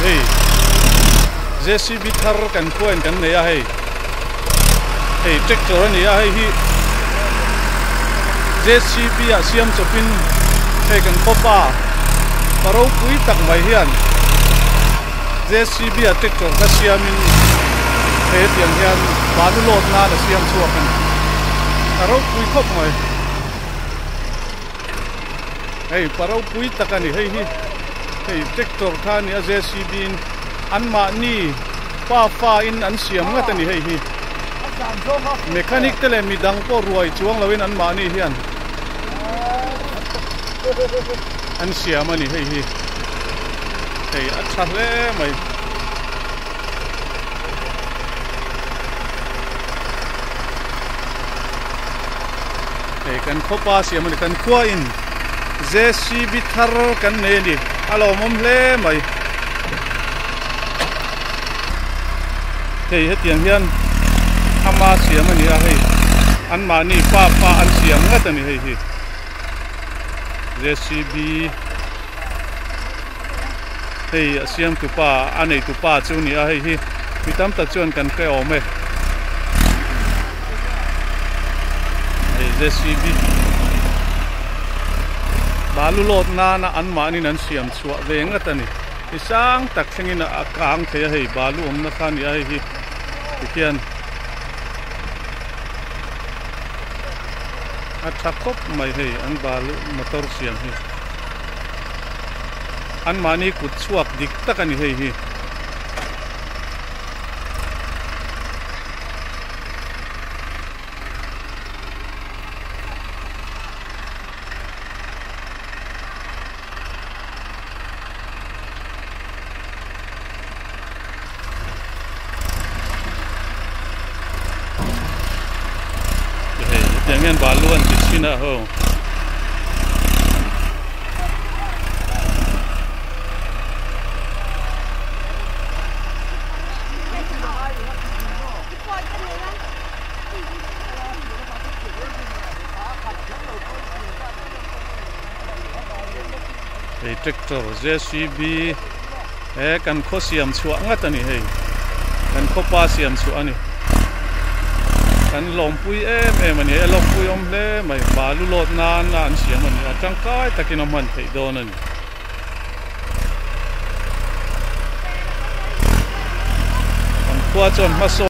hey JCB thar kan khoen kan ne ya hey tractor ni ya hi JCB a siam chopin hey kan khopa paro pui tak mai hian JCB a tractor ka siamin hey tiang hian balu lot na da siam chuakan paro pui khop mai hey paro pui takani hey tractor khani a JCB in an ma ni fa in an siam nga tani hi mechanic tele mi dang po ruai chuang lawin an ma ni hian an siam ani hey a thle mai hey kan khopa siam ani kan khua in JCB thar kan ne ni alo mom hle mai hey hetiang hian ama siam ani a hey an ma ni fa an siam nga tani hey JCB hey siam tu pa anei tu pa chu ni a hey mi tam ta chuan kan ke ome hey JCB balu lot na an ma ni nan siam chua ve nga tani isang tak thengin a kang the hey balu om na khan ya hey kian a thakop mai hey an balu motor siam hi an mani kut chuak dik takani hey jangan baluan di sini ho hey tractor JCB kan kho siam chua ngat ani hey kan kho pa siam chu ani kan lom pui em ani lom pui om le mai balu lot nan an siam ani atang kai takin man thei don ani kan khua chon ma so